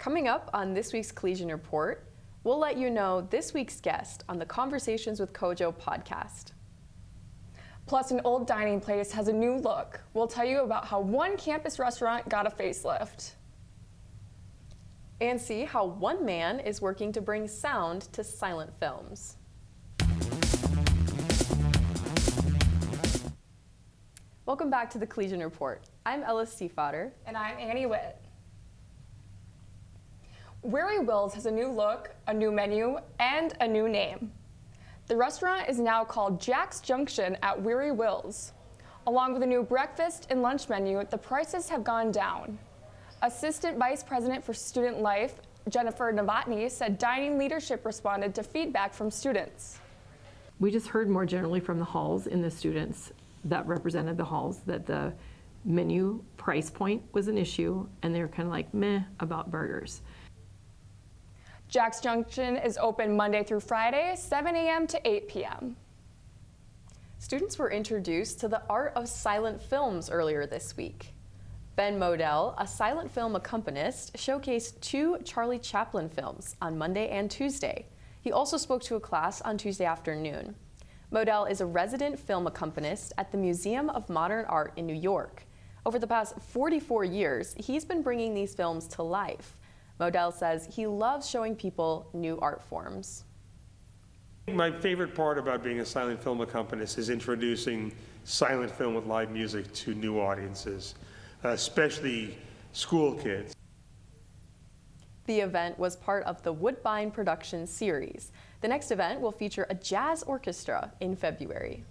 Coming up on this week's Collegian Report, we'll let you know this week's guest on the Conversations with Kojo podcast. Plus, an old dining place has a new look. We'll tell you about how one campus restaurant got a facelift. And see how one man is working to bring sound to silent films. Welcome back to the Collegian Report. I'm Ella Stiefvater. And I'm Annie Witt. Weary Wills has a new look, a new menu, and a new name. The restaurant is now called Jack's Junction at Weary Wills. Along with a new breakfast and lunch menu, the prices have gone down. Assistant Vice President for Student Life, Jennifer Novotny, said dining leadership responded to feedback from students. We just heard more generally from the halls and the students that represented the halls that the menu price point was an issue, and they were kind of like meh about burgers. Jack's Junction is open Monday through Friday, 7 a.m. to 8 p.m. Students were introduced to the art of silent films earlier this week. Ben Modell, a silent film accompanist, showcased 2 Charlie Chaplin films on Monday and Tuesday. He also spoke to a class on Tuesday afternoon. Modell is a resident film accompanist at the Museum of Modern Art in New York. Over the past 44 years, he's been bringing these films to life. Modell says he loves showing people new art forms. My favorite part about being a silent film accompanist is introducing silent film with live music to new audiences, especially school kids. The event was part of the Woodbine production series. The next event will feature a jazz orchestra in February.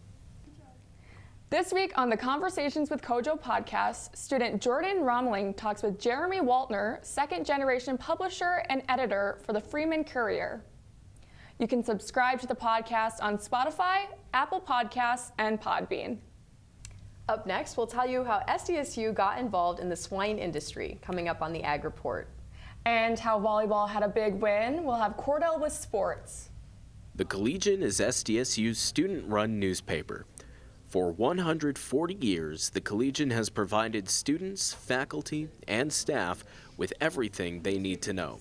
This week on the Conversations with Kojo podcast, student Jordan Romling talks with Jeremy Waltner, second-generation publisher and editor for the Freeman Courier. You can subscribe to the podcast on Spotify, Apple Podcasts, and Podbean. Up next, we'll tell you how SDSU got involved in the swine industry, coming up on the Ag Report. And how volleyball had a big win. We'll have Cordell with sports. The Collegian is SDSU's student-run newspaper. For 140 years, the Collegian has provided students, faculty, and staff with everything they need to know.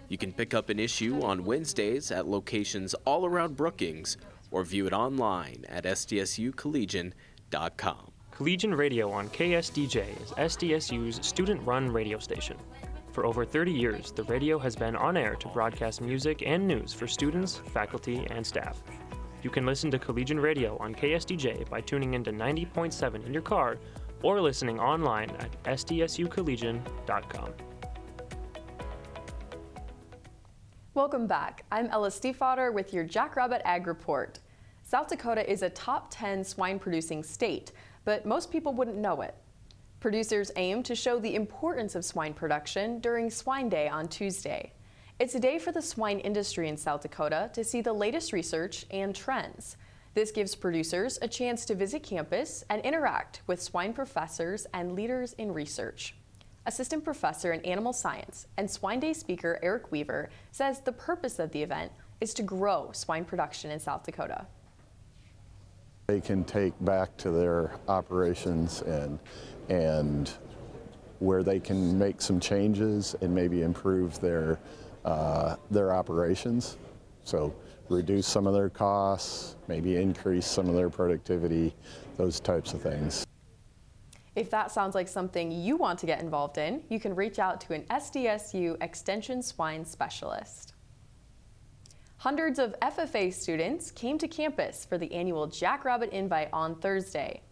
You can pick up an issue on Wednesdays at locations all around Brookings or view it online at sdsucollegian.com. Collegian Radio on KSDJ is SDSU's student-run radio station. For over 30 years, the radio has been on air to broadcast music and news for students, faculty, and staff. You can listen to Collegian Radio on KSDJ by tuning into 90.7 in your car or listening online at sdsucollegian.com. Welcome back. I'm Ella Stiefvater with your Jackrabbit Ag Report. South Dakota is a top 10 swine producing state, but most people wouldn't know it. Producers aim to show the importance of swine production during Swine Day on Tuesday. It's a day for the swine industry in South Dakota to see the latest research and trends. This gives producers a chance to visit campus and interact with swine professors and leaders in research. Assistant Professor in Animal Science and Swine Day speaker Eric Weaver says the purpose of the event is to grow swine production in South Dakota. They can take back to their operations and where they can make some changes and maybe improve their operations. So reduce some of their costs, maybe increase some of their productivity, those types of things. If that sounds like something you want to get involved in, you can reach out to an SDSU Extension Swine Specialist. Hundreds of FFA students came to campus for the annual Jackrabbit Invite on Thursday.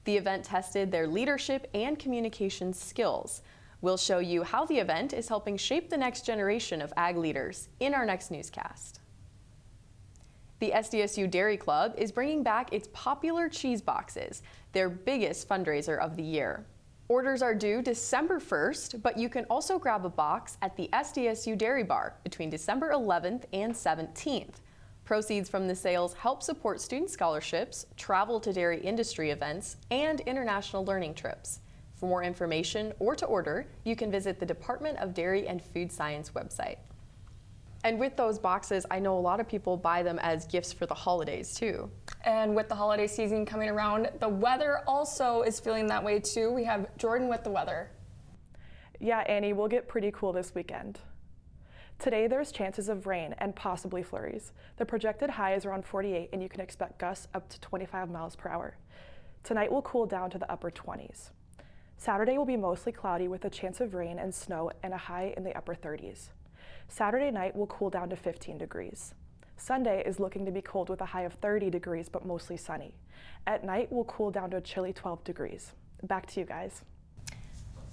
The event tested their leadership and communication skills. We'll show you how the event is helping shape the next generation of ag leaders in our next newscast. The SDSU Dairy Club is bringing back its popular cheese boxes, their biggest fundraiser of the year. Orders are due December 1st, but you can also grab a box at the SDSU Dairy Bar between December 11th and 17th. Proceeds from the sales help support student scholarships, travel to dairy industry events, and international learning trips. For more information or to order, you can visit the Department of Dairy and Food Science website. And with those boxes, I know a lot of people buy them as gifts for the holidays too. And with the holiday season coming around, the weather also is feeling that way too. We have Jordan with the weather. Yeah, Annie, we'll get pretty cool this weekend. Today there's chances of rain and possibly flurries. The projected high is around 48 and you can expect gusts up to 25 miles per hour. Tonight will cool down to the upper 20s. Saturday will be mostly cloudy with a chance of rain and snow and a high in the upper 30s. Saturday night will cool down to 15 degrees. Sunday is looking to be cold with a high of 30 degrees but mostly sunny. At night we'll cool down to a chilly 12 degrees. Back to you guys.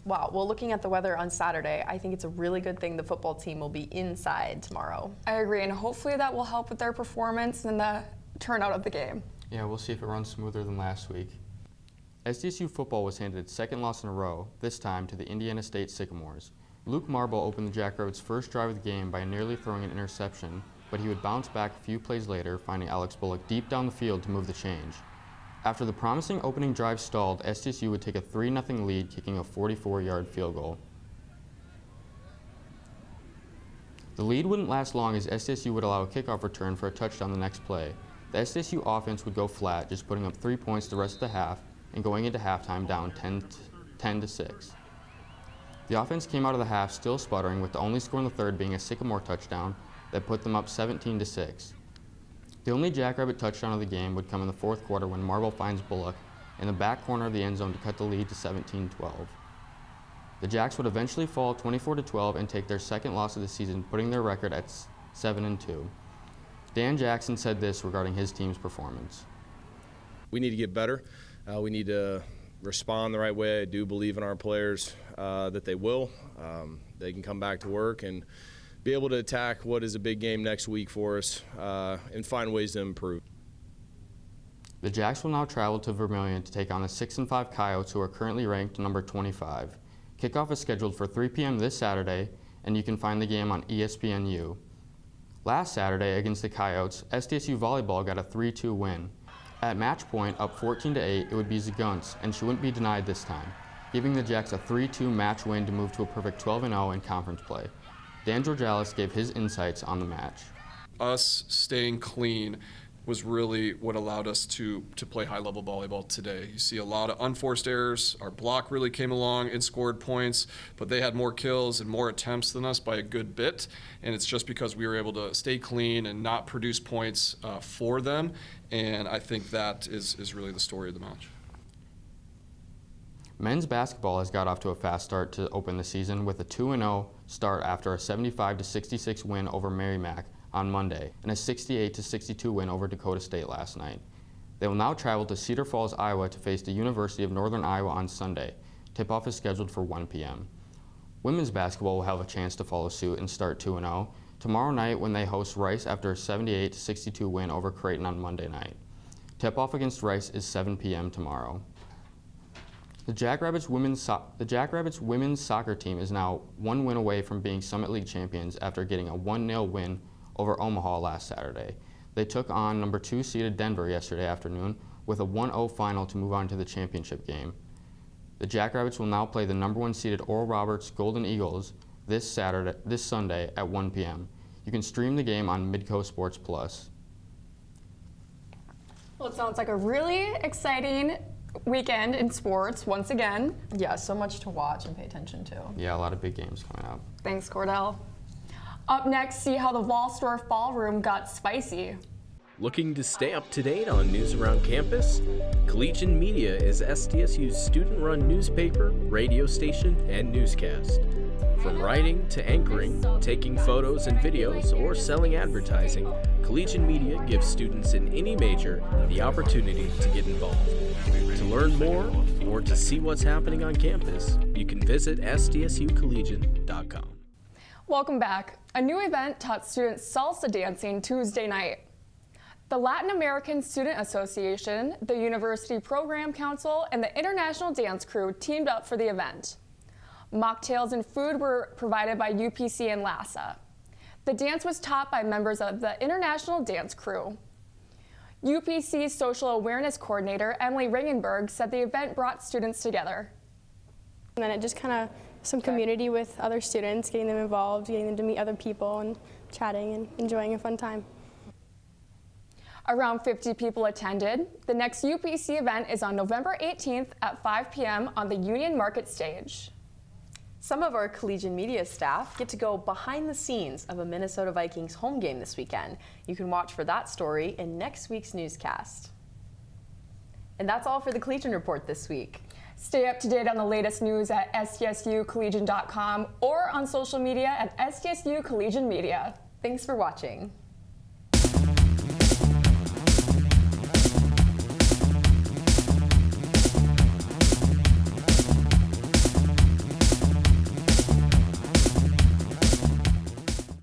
Wow, well, looking at the weather on Saturday, I think it's a really good thing the football team will be inside tomorrow. I agree, and hopefully that will help with their performance and the turnout of the game. Yeah, we'll see if it runs smoother than last week. SDSU football was handed its second loss in a row, this time to the Indiana State Sycamores. Luke Marble opened the Jackrabbits' first drive of the game by nearly throwing an interception, but he would bounce back a few plays later, finding Alex Bullock deep down the field to move the change. After the promising opening drive stalled, SDSU would take a 3-0 lead, kicking a 44-yard field goal. The lead wouldn't last long as SDSU would allow a kickoff return for a touchdown the next play. The SDSU offense would go flat, just putting up 3 points the rest of the half and going into halftime down 10-6. The offense came out of the half still sputtering, with the only score in the third being a Sycamore touchdown that put them up 17-6. The only Jackrabbit touchdown of the game would come in the fourth quarter when Marble finds Bullock in the back corner of the end zone to cut the lead to 17-12. The Jacks would eventually fall 24-12 and take their second loss of the season, putting their record at 7-2. Dan Jackson said this regarding his team's performance. We need to get better. We need to respond the right way. I do believe in our players that they will. They can come back to work and be able to attack what is a big game next week for us and find ways to improve. The Jacks will now travel to Vermilion to take on the 6-5 Coyotes, who are currently ranked number 25. Kickoff is scheduled for 3 p.m. this Saturday, and you can find the game on ESPNU. Last Saturday against the Coyotes, SDSU volleyball got a 3-2 win. At match point, up 14-8, it would be Zagunts, and she wouldn't be denied this time, giving the Jacks a 3-2 match win to move to a perfect 12-0 in conference play. Dan Georgalis gave his insights on the match. Us staying clean was really what allowed us to play high-level volleyball today. You see a lot of unforced errors. Our block really came along and scored points, but they had more kills and more attempts than us by a good bit, and it's just because we were able to stay clean and not produce points for them, and I think that is really the story of the match. Men's basketball has got off to a fast start to open the season with a 2-0 start after a 75-66 win over Merrimack on Monday and a 68-62 win over Dakota State last night. They will now travel to Cedar Falls, Iowa to face the University of Northern Iowa on Sunday. Tip-off is scheduled for 1 p.m. Women's basketball will have a chance to follow suit and start 2-0 tomorrow night when they host Rice after a 78-62 win over Creighton on Monday night. Tip-off against Rice is 7 p.m. tomorrow. The Jackrabbits women's soccer team is now 1 win away from being Summit League champions after getting a 1-0 win over Omaha last Saturday. They took on number 2 seeded Denver yesterday afternoon with a 1-0 final to move on to the championship game. The Jackrabbits will now play the number 1 seeded Oral Roberts Golden Eagles this Sunday at 1 p.m. You can stream the game on Midco Sports Plus. Well, it sounds like a really exciting weekend in sports once again. Yeah, so much to watch and pay attention to. Yeah, a lot of big games coming up. Thanks, Cordell. Up next, see how the Wallstorf Ballroom got spicy. Looking to stay up to date on news around campus? Collegian Media is SDSU's student-run newspaper, radio station, and newscast. From writing to anchoring, taking photos and videos, or selling advertising, Collegian Media gives students in any major the opportunity to get involved. To learn more or to see what's happening on campus, you can visit sdsucollegian.com. Welcome back. A new event taught students salsa dancing Tuesday night. The Latin American Student Association, the University Program Council, and the International Dance Crew teamed up for the event. Mocktails and food were provided by UPC and LASA. The dance was taught by members of the International Dance Crew. UPC Social Awareness Coordinator Emily Regenberg said the event brought students together. And then it just kind of some community with other students, getting them involved, getting them to meet other people and chatting and enjoying a fun time. Around 50 people attended. The next UPC event is on November 18th at 5 p.m. on the Union Market stage. Some of our Collegian media staff get to go behind the scenes of a Minnesota Vikings home game this weekend. You can watch for that story in next week's newscast. And that's all for the Collegian Report this week. Stay up to date on the latest news at stsucollegian.com or on social media at SDSU Collegian Media. Thanks for watching.